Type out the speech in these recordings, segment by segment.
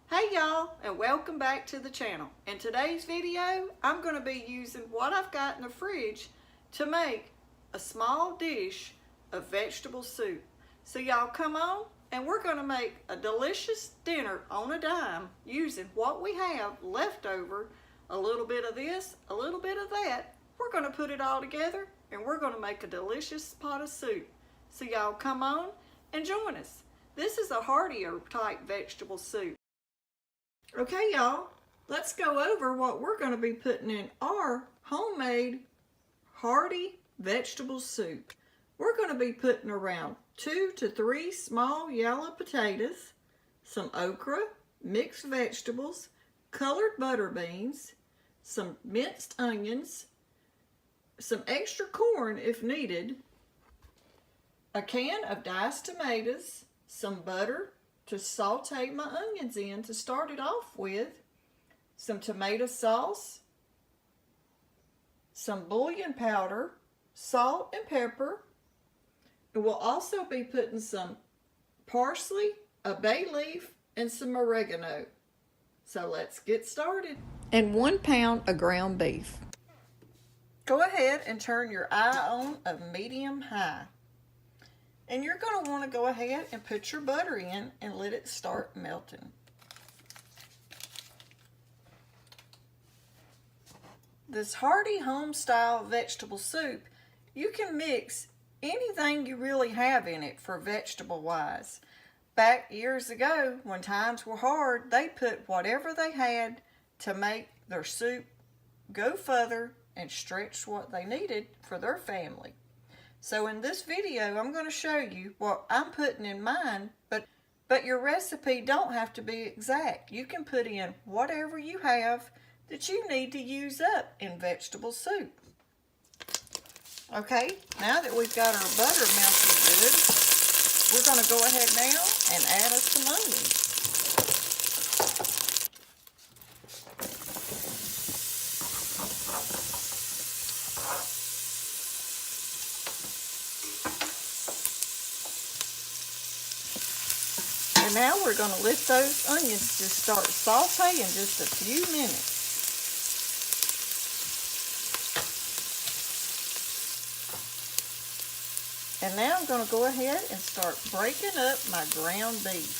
Hey y'all, and welcome back to the channel. In today's video, I'm going to be using what I've got in the fridge to make a small dish of vegetable soup. So y'all come on, and we're going to make a delicious dinner on a dime using what we have left over, a little bit of this, a little bit of that. We're going to put it all together, and we're going to make a delicious pot of soup. So y'all come on and join us. This is a heartier type vegetable soup. Okay, y'all, let's go over what we're going to be putting in our homemade hearty vegetable soup. We're going to be putting around 2 to 3 small yellow potatoes, some okra, mixed vegetables, colored butter beans, some minced onions, some extra corn if needed, a can of diced tomatoes, some butter to saute my onions in to start it off with, some tomato sauce, some bouillon powder, salt and pepper, and we'll also be putting some parsley, a bay leaf, and some oregano. So let's get started. And 1 pound of ground beef. Go ahead and turn your eye on of medium high. And you're going to want to go ahead and put your butter in and let it start melting. This hearty home-style vegetable soup, you can mix anything you really have in it for vegetable-wise. Back years ago, when times were hard, they put whatever they had to make their soup go further and stretch what they needed for their family. So in this video, I'm going to show you what I'm putting in mine, but your recipe don't have to be exact. You can put in whatever you have that you need to use up in vegetable soup. Okay, now that we've got our butter melted good, we're going to go ahead now and add us some onions. And now we're going to let those onions just start sauteing just a few minutes. And now I'm going to go ahead and start breaking up my ground beef.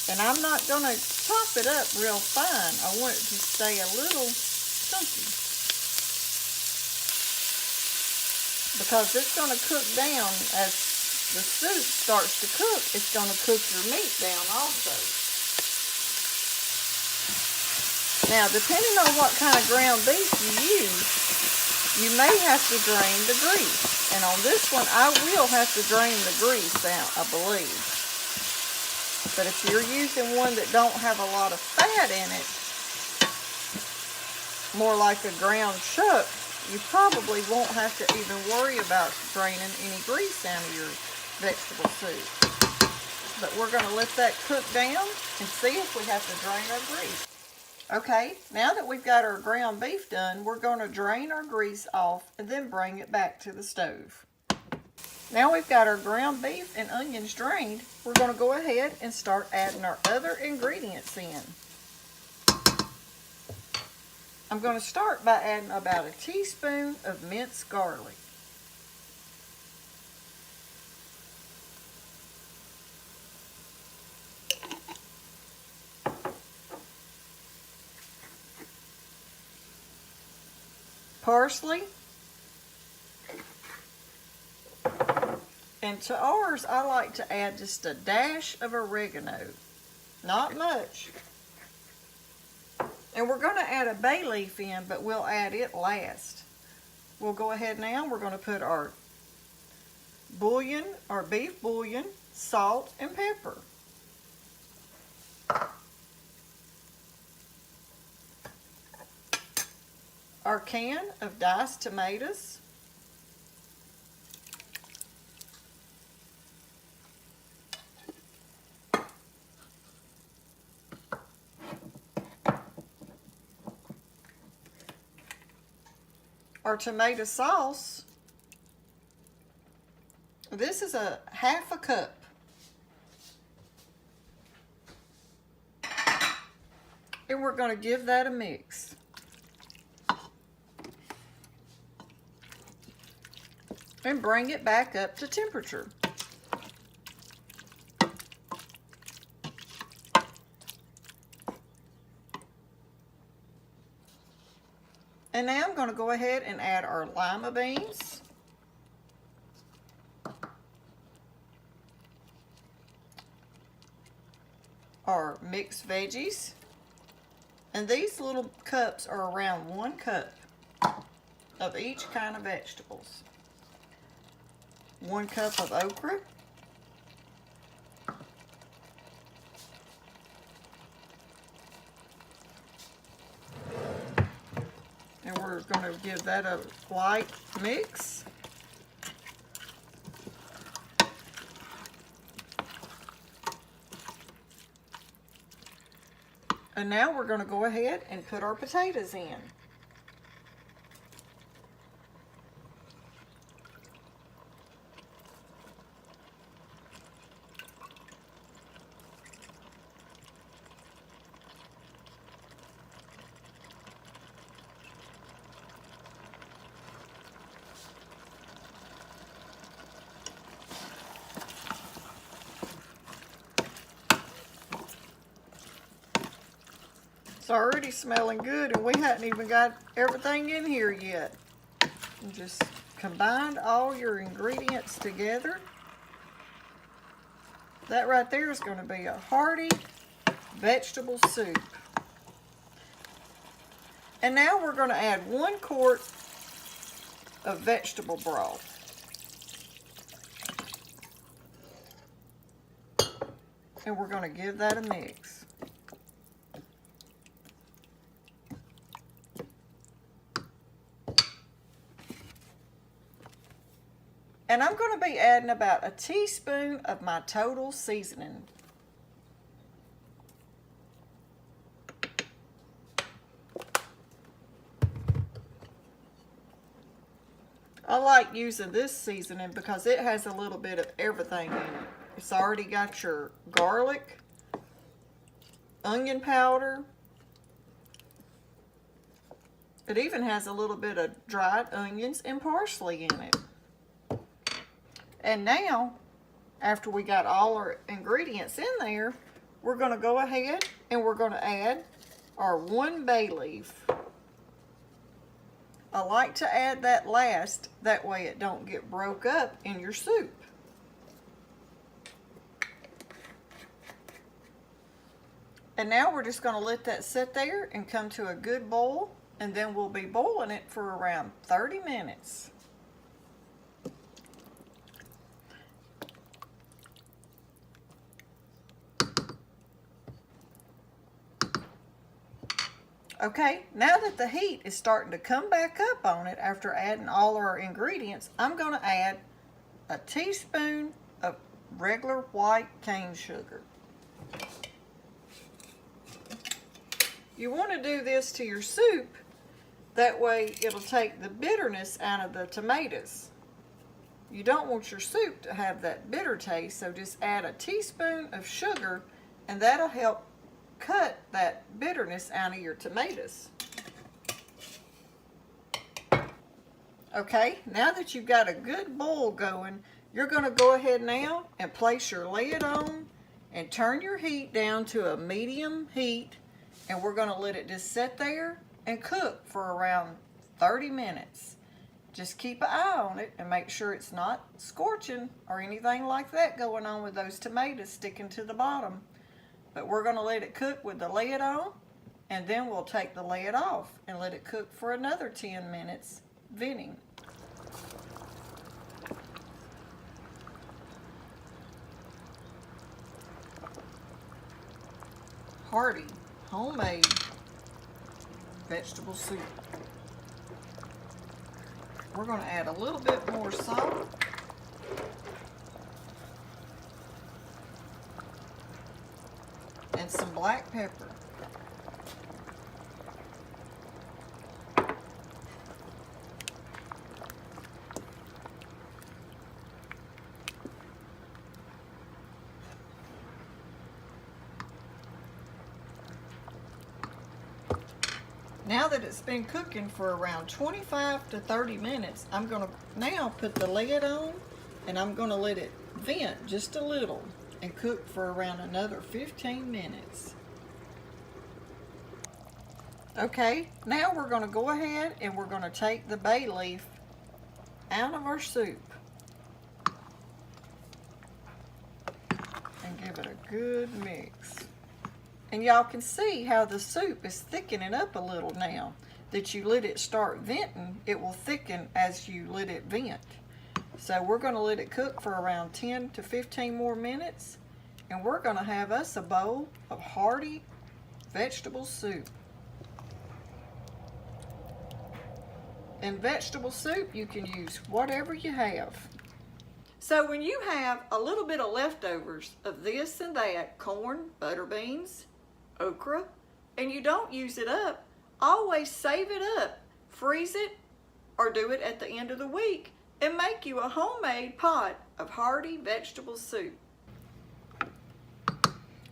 And I'm not going to chop it up real fine. I want it to stay a little chunky, because it's going to cook down as the soup starts to cook. It's going to cook your meat down also. Now, depending on what kind of ground beef you use, you may have to drain the grease. And on this one, I will have to drain the grease out, I believe. But if you're using one that don't have a lot of fat in it, more like a ground chuck, you probably won't have to even worry about draining any grease out of your vegetable soup. But we're going to let that cook down and see if we have to drain our grease. Okay, now that we've got our ground beef done, we're going to drain our grease off and then bring it back to the stove. Now we've got our ground beef and onions drained, we're going to go ahead and start adding our other ingredients in. I'm going to start by adding about a teaspoon of minced garlic. Parsley. And to ours, I like to add just a dash of oregano. Not much. And we're going to add a bay leaf in, but we'll add it last. We'll go ahead now. We're going to put our bouillon, our beef bouillon, salt, and pepper. Our can of diced tomatoes. Our tomato sauce. This is a half a cup. And we're going to give that a mix. And bring it back up to temperature. And now I'm going to go ahead and add our lima beans. Our mixed veggies. And these little cups are around 1 cup of each kind of vegetables. 1 cup of okra. And we're going to give that a light mix. And now we're going to go ahead and put our potatoes in. It's already smelling good, and we hadn't even got everything in here yet. And just combine all your ingredients together. That right there is going to be a hearty vegetable soup. And now we're going to add 1 quart of vegetable broth. And we're going to give that a mix. And I'm going to be adding about a teaspoon of my total seasoning. I like using this seasoning because it has a little bit of everything in it. It's already got your garlic, onion powder. It even has a little bit of dried onions and parsley in it. And now, after we got all our ingredients in there, we're going to go ahead and we're going to add our 1 bay leaf. I like to add that last, that way it don't get broke up in your soup. And now we're just going to let that sit there and come to a good boil, and then we'll be boiling it for around 30 minutes. Okay, now that the heat is starting to come back up on it after adding all our ingredients, I'm going to add a teaspoon of regular white cane sugar. You want to do this to your soup, that way it'll take the bitterness out of the tomatoes. You don't want your soup to have that bitter taste, so just add a teaspoon of sugar and that'll help cut that bitterness out of your tomatoes. Okay, now that you've got a good boil going, you're going to go ahead now and place your lid on and turn your heat down to a medium heat, and we're going to let it just sit there and cook for around 30 minutes. Just keep an eye on it and make sure it's not scorching or anything like that going on with those tomatoes sticking to the bottom. But we're going to let it cook with the lid on, and then we'll take the lid off and let it cook for another 10 minutes, venting. Hearty, homemade vegetable soup. We're going to add a little bit more salt. And some black pepper. Now that it's been cooking for around 25 to 30 minutes, I'm going to now put the lid on and I'm going to let it vent just a little and cook for around another 15 minutes. Okay, now we're going to go ahead and we're going to take the bay leaf out of our soup and give it a good mix. And y'all can see how the soup is thickening up a little now. That you let it start venting, it will thicken as you let it vent. So we're going to let it cook for around 10 to 15 more minutes. And we're going to have us a bowl of hearty vegetable soup. In vegetable soup, you can use whatever you have. So when you have a little bit of leftovers of this and that, corn, butter beans, okra, and you don't use it up, always save it up, freeze it, or do it at the end of the week and make you a homemade pot of hearty vegetable soup.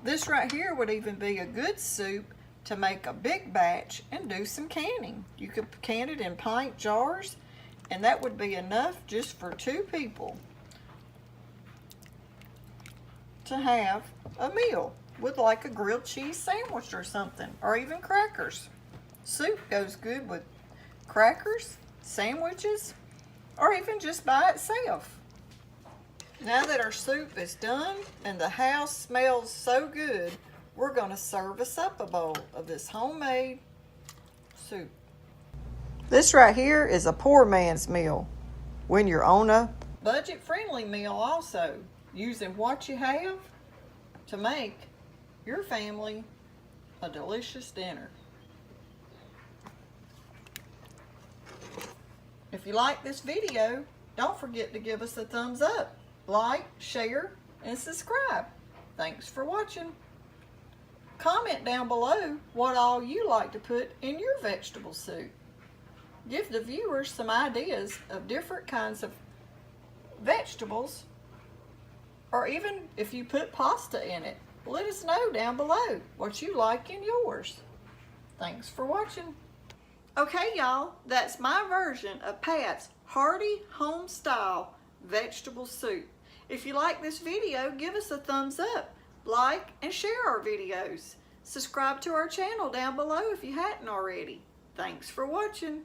This right here would even be a good soup to make a big batch and do some canning. You could can it in pint jars, and that would be enough just for 2 people to have a meal with like a grilled cheese sandwich or something, or even crackers. Soup goes good with crackers, sandwiches, or even just by itself. Now that our soup is done and the house smells so good, we're going to serve us up a bowl of this homemade soup. This right here is a poor man's meal when you're on a budget-friendly meal also, using what you have to make your family a delicious dinner. If you like this video, don't forget to give us a thumbs up, like, share, and subscribe. Thanks for watching. Comment down below what all you like to put in your vegetable soup. Give the viewers some ideas of different kinds of vegetables, or even if you put pasta in it. Let us know down below what you like in yours. Thanks for watching. Okay, y'all, that's my version of Pat's hearty home-style vegetable soup. If you like this video, give us a thumbs up, like, and share our videos. Subscribe to our channel down below if you hadn't already. Thanks for watching.